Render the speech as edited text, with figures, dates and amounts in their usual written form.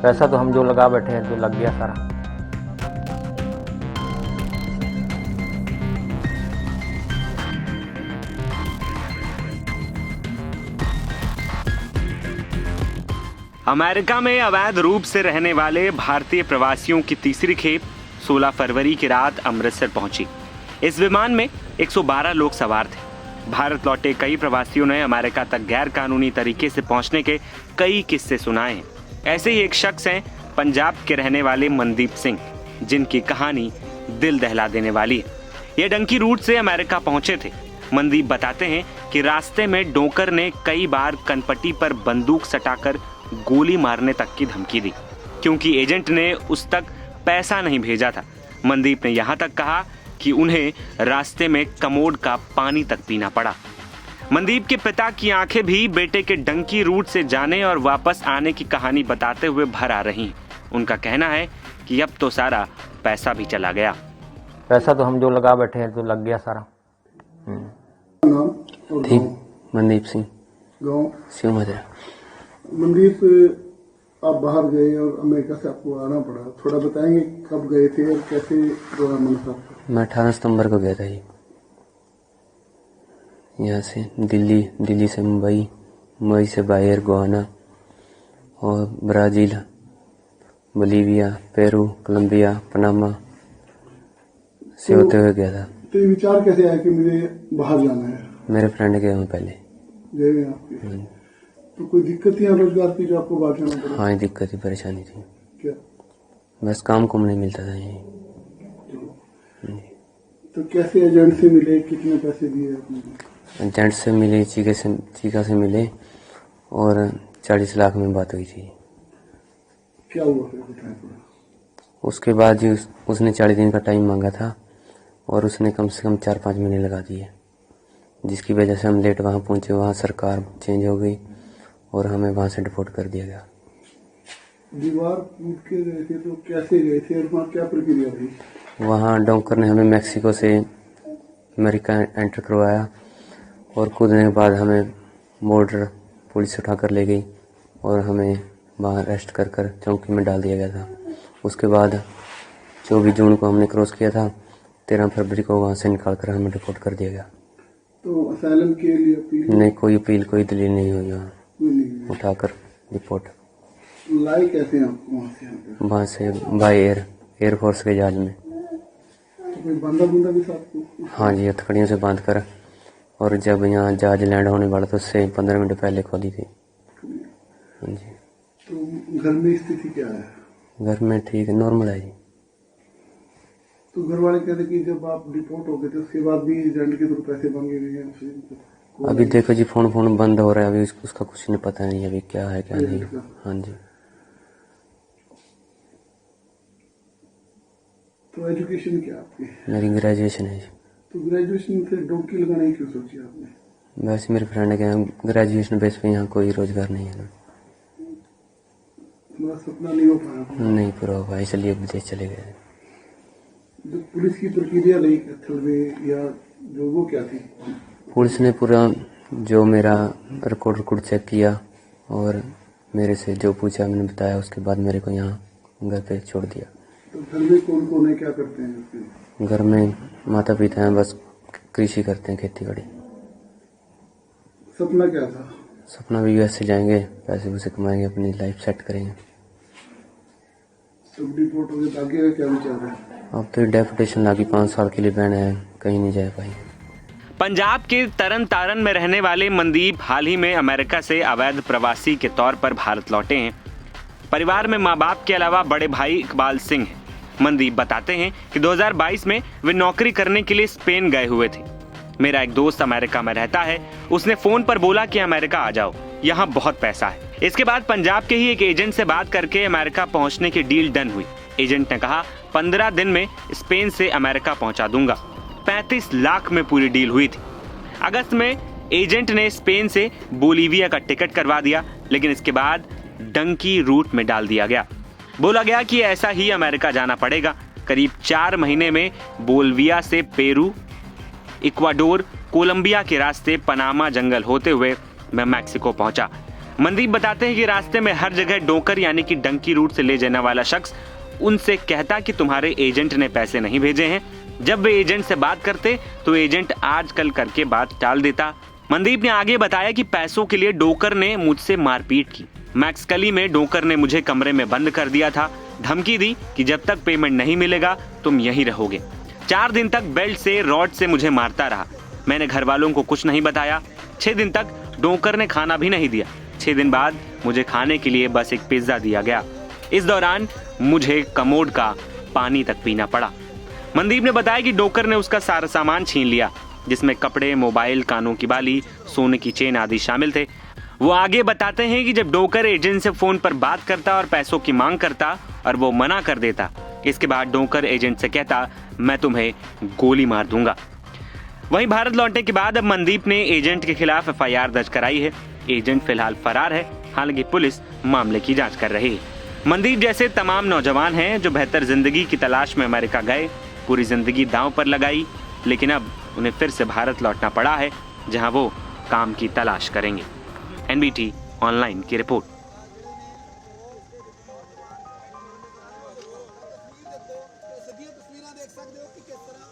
पैसा तो हम जो लगा बैठे हैं तो लग गया सारा। अमेरिका में अवैध रूप से रहने वाले भारतीय प्रवासियों की तीसरी खेप 16 फरवरी की रात अमृतसर पहुंची। इस विमान में 112 लोग सवार थे। भारत लौटे कई प्रवासियों ने अमेरिका तक गैर कानूनी तरीके से पहुंचने के कई किस्से सुनाए हैं। ऐसे ही एक शख्स हैं पंजाब के रहने वाले मनदीप सिंह, जिनकी कहानी दिल दहला देने वाली है। ये डंकी रूट से अमेरिका पहुंचे थे। मनदीप बताते हैं कि रास्ते में डोकर ने कई बार कनपट्टी पर बंदूक सटाकर गोली मारने तक की धमकी दी, क्योंकि एजेंट ने उस तक पैसा नहीं भेजा था। मनदीप ने यहाँ तक कहा कि उन्हें रास्ते में कमोड का पानी तक पीना पड़ा। मनदीप के पिता की आंखें भी बेटे के डंकी रूट से जाने और वापस आने की कहानी बताते हुए भर आ रही हैं। उनका कहना है कि अब तो सारा पैसा भी चला गया। पैसा तो हम जो लगा बैठे हैं तो लग गया सारा। मनदीप सिंह, गाँव शिव मधुरा। मनदीप, आप बाहर गए और अमेरिका से आपको आना पड़ा, थोड़ा बताएंगे कब गए थे और कैसे रहा मन था? मैं 18 सितंबर को गया था जी, यहाँ से दिल्ली से मुंबई से बाहर गोवाना और Brazil, Bolivia, Peru, Colombia, Panama से होते हुए गया था। तो ये विचार कैसे आया कि मुझे बाहर जाना है? मेरे फ्रेंड गए हुए पहले। गए हुए आपके? तो कोई दिक्कत थी रोजगार की जो आपको बाहर जाना पड़ा? हाँ, दिक्कत थी, परेशानी थी। क्या? बस काम कुम नहीं मिलता था यहीं। तो कैसे एजेंट से मिले, कितने पैसे दिए आपने? एजेंट से मिले, चीका से मिले और 40 लाख में बात हुई थी। क्या हुआ फिर बताएं थोड़ा। उसके बाद जी उसने 40 दिन का टाइम मांगा था और उसने कम से कम 4-5 महीने लगा दिए, जिसकी वजह से हम लेट वहाँ पहुँचे। वहाँ सरकार चेंज हो गई और हमें वहाँ से डिपोर्ट कर दिया गया। दीवार कूद के गए थे तो कैसे गए थे और वहाँ क्या प्रक्रिया थी? वहाँ डोंकर ने हमें मैक्सिको से अमेरिका एंटर करवाया और कूदने के बाद हमें बॉर्डर पुलिस उठाकर ले गई और हमें वहाँ अरेस्ट कर चौकी में डाल दिया गया था। उसके बाद 24 जून को हमने क्रॉस किया था, 13 फरवरी को वहाँ से निकाल कर हमें डिपोर्ट कर दिया गया। तो असाइलम के लिए अपील? नहीं, कोई अपील, कोई दलील नहीं हुई। वहाँ नहीं। उठाकर रिपोर्ट लाई कैसे हैं आपको वहाँ से बाय एयरफोर्स के जहाज में। तो कोई बंदा भी साथ? हाँ जी, हथकड़ियों से बांध कर, और जब यहाँ जहाज लैंड होने वाला तो उससे 15 मिनट पहले खोली थी। हाँ जी। तो घर में स्थिति क्या है? घर में ठीक है, नॉर्मल है जी। तो घर वाले कहते कि जब आप डिपोर्ट हो गए तो उसके बाद भी एजेंट के थ्रू पैसे मांगे गए हैं? अभी देखो जी, फोन बंद हो रहा है, अभी उसका कुछ नहीं पता नहीं अभी क्या है क्या नहीं। हाँ जी। तो एजुकेशन क्या आपकी? मेरी ग्रेजुएशन है जी। तो ग्रेजुएशन से डोंकी लगाने की क्यों सोची आपने? वैसे मेरे फ्रेंड के यहाँ ग्रेजुएशन बेस पे यहाँ कोई रोजगार नहीं है ना। तुम्हारा सपना नहीं हो पाया? नहीं पूरा हुआ, इसलिए विदेश चले गए। जो पुलिस की प्रक्रिया रही स्थल में या जो, वो क्या थी? पुलिस ने पूरा जो मेरा रिकॉर्ड चेक किया और मेरे से जो पूछा मैंने बताया, उसके बाद मेरे को यहाँ घर पे छोड़ दिया। तो घर में कौन है, क्या करते हैं? घर में माता पिता हैं, बस कृषि करते हैं, खेती बाड़ी। सपना क्या था? सपना भी यूएस से जाएंगे, पैसे वैसे कमाएंगे, अपनी लाइफ सेट करेंगे। तो डिपोर्ट हो गए तो आगे का क्या विचार है? अब तो डेपुटेशन लागी 5 साल के लिए बैन है, कहीं नहीं जा पाई। पंजाब के तरन तारन में रहने वाले मनदीप हाल ही में अमेरिका से अवैध प्रवासी के तौर पर भारत लौटे हैं। परिवार में माँ बाप के अलावा बड़े भाई इकबाल सिंह हैं। मनदीप बताते हैं कि 2022 में वे नौकरी करने के लिए स्पेन गए हुए थे। मेरा एक दोस्त अमेरिका में रहता है, उसने फोन पर बोला कि अमेरिका आ जाओ, यहाँ बहुत पैसा है। इसके बाद पंजाब के ही एक एजेंट से बात करके अमेरिका पहुँचने की डील डन हुई। एजेंट ने कहा 15 दिन में स्पेन से अमेरिका पहुँचा दूंगा। 35 लाख में पूरी डील हुई थी। अगस्त में एजेंट ने स्पेन से बोलीविया का टिकट करवा दिया, लेकिन इसके बाद डंकी रूट में डाल दिया गया। बोला गया कि ऐसा ही अमेरिका जाना पड़ेगा। करीब 4 महीने में बोलीविया से पेरू, इक्वाडोर, कोलंबिया के रास्ते पनामा जंगल होते हुए मैं मैक्सिको पहुंचा। मनदीप बताते हैं कि रास्ते में हर जगह डोकर यानी कि डंकी रूट से ले जाने वाला शख्स उनसे कहता कि तुम्हारे एजेंट ने पैसे नहीं भेजे हैं। जब वे एजेंट से बात करते तो एजेंट आजकल करके बात टाल देता। मनदीप ने आगे बताया कि पैसों के लिए डोकर ने मुझसे मारपीट की। मैक्सकली में डोकर ने मुझे कमरे में बंद कर दिया था, धमकी दी कि जब तक पेमेंट नहीं मिलेगा तुम यहीं रहोगे। 4 दिन तक बेल्ट से रॉड से मुझे मारता रहा। मैंने घर वालों को कुछ नहीं बताया। 6 दिन तक डोकर ने खाना भी नहीं दिया। 6 दिन बाद मुझे खाने के लिए बस एक पिज्जा दिया गया। इस दौरान मुझे कमोड का पानी तक पीना पड़ा। मनदीप ने बताया कि डोकर ने उसका सारा सामान छीन लिया, जिसमें कपड़े, मोबाइल, कानों की बाली, सोने की चेन आदि शामिल थे। वो आगे बताते हैं कि जब डोकर एजेंट से फोन पर बात करता और पैसों की मांग करता और वो मना कर देता, इसके बाद डोकर एजेंट से कहता मैं तुम्हें गोली मार दूंगा। वहीं भारत लौटने के बाद अब मनदीप ने एजेंट के खिलाफ FIR दर्ज कराई है। एजेंट फिलहाल फरार है, हालांकि पुलिस मामले की जांच कर रही है। मनदीप जैसे तमाम नौजवान हैं जो बेहतर जिंदगी की तलाश में अमेरिका गए, पूरी जिंदगी दांव पर लगाई, लेकिन अब उन्हें फिर से भारत लौटना पड़ा है, जहां वो काम की तलाश करेंगे। NBT ऑनलाइन की रिपोर्ट। तस्वीरें देख सकते हो कि किस तरह